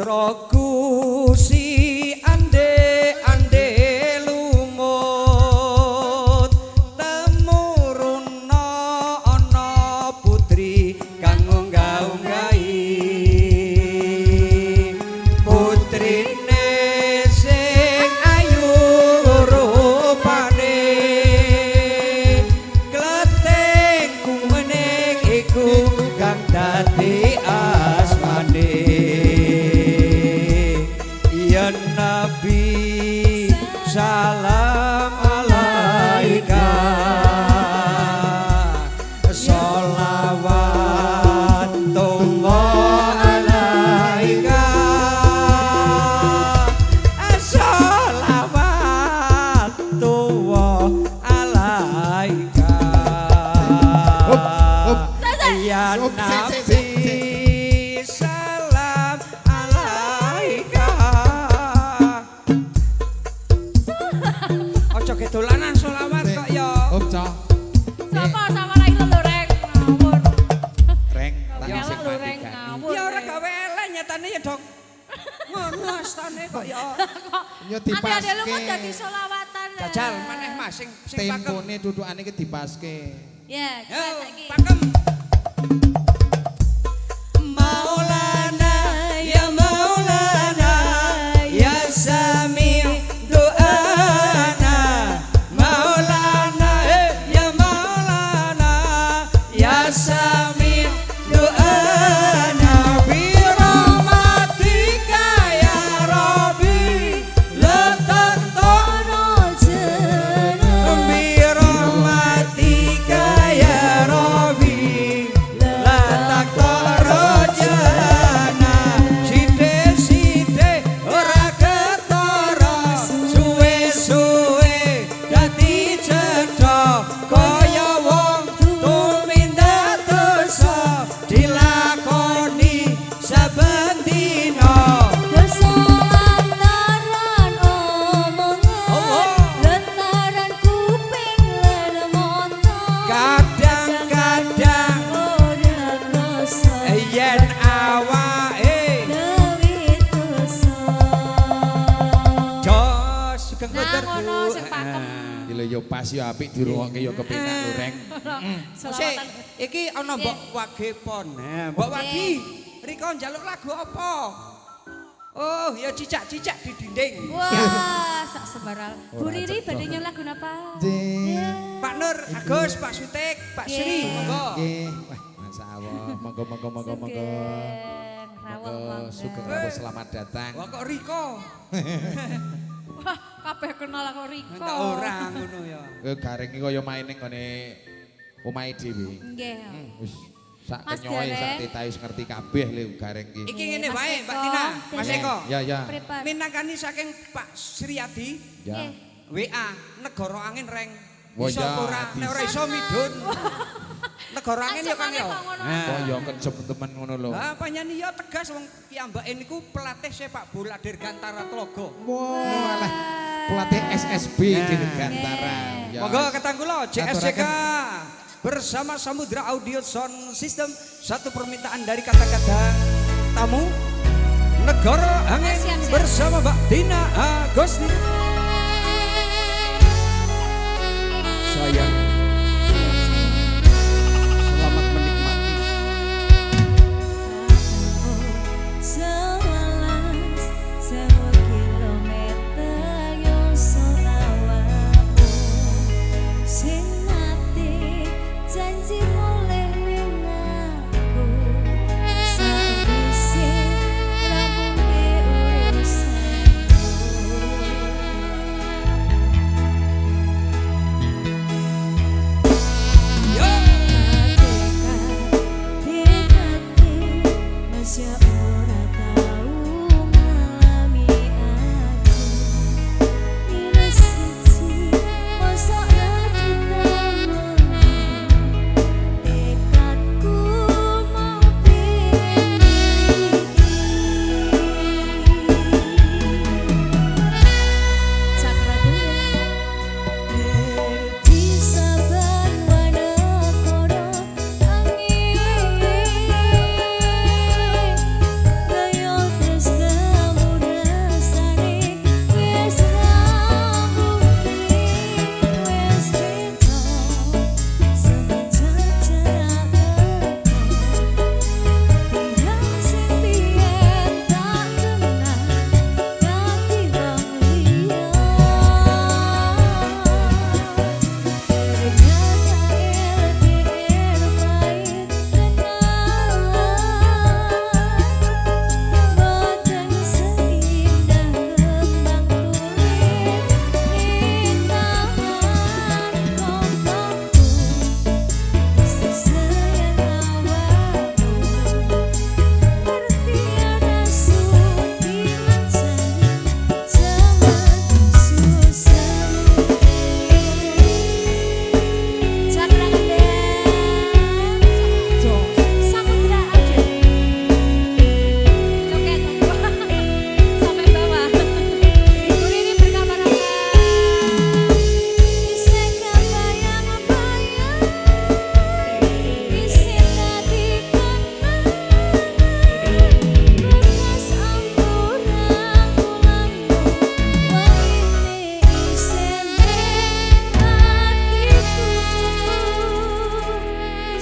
putraku si ande-ande lumut temuruna ana putri kang unggah-unggahi putrine sing ayu rupane kleting kumening iku kang dadi asmane ya Nabi salam alaika sholawat tunggu alaika sholawat tunggu alaika ya Nabi salam alaika ojo gedolanan sholawat kok ya Cok. Sapa sama lagi lho reng ngawur. Reng, Ya sing lho reng mandikan. ngawur. ya ora gawe elek nyatane ya dok ngono astane kok ya Yo Ade-ade lu kok dipaske. dadi selawatan. jajal maneh Mas sing pakem Tempone dudukane iki dipaske. Ya, yo coba saiki. pakem Maulana ya Maulana ya Sami doana Maulana ya Maulana ya Sami doana bi rahmatika ya Rabbi letak bi rahmatika ya Rabbi letak rojana sithik-sithik ora ketara suwe-suwe dadi cetha kaya wong tumindak dosa dilakoni saben dina Dosa lantaran omongan, lantaran kuping lan mata. kadang-kadang Ora krasa yen awake dewi dosa. jos sugeng Nah, bener ngono Bu sing pakem. Iki lho yo pas yo apik dirungokke yo kepenak lho Reng. Sik, Selawatan. iki ana Mbok Wage Pon. Mbok Wagi, riko njaluk lagu apa? Oh, ya cicak-cicak di dinding. Wah, sak sembarang. Bu Riri badhe lagu napa? Pak Nur, Agus, Pak Sutik, Pak Sri, monggo. Nggih. Wah, masyaallah. Monggo. Monggo sugeng rawuh selamat datang. Wah kok Riko? Wah, kabeh kenal aku Riko. Enggak ora ngono ya. Gareng iki kaya main ning ngene omahe dhewe. Nggih. Wis sak Mas kenyoe sak Gareng. tetahe wis ngerti kabeh lho gareng iki. Iki ngene Mas wae, Eko, Mbak Tina, Mas Dene. Eko. Ya. Pripun? Minangkani saking Pak Sriadi, Ya. Nggih. WA Negara Angin Reng. Oh, Iso ya, apa ora? Nek ora iso midun. Negara Angin ya Kang ya. Kok ngono? Kok yo kejem temen ngono lho. Ah, panjenengan ya tegas wong piyambake niku pelatih sepak bola Dirgantara Tlaga. Wah, alah. Pelatih SSB Dirgantara. Ya. Monggo ketanggulo JSJK Aturaken. bersama Samudra Audio Sound System satu permintaan dari kata-kata tamu Negara Angin Siap. bersama Mbak Tina Agusti. Sayang, selamat menikmati. Sewelas sewa kilometer yo selawatmu sing nate janji oleh ning aku sawise rampungke urusanku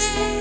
Sing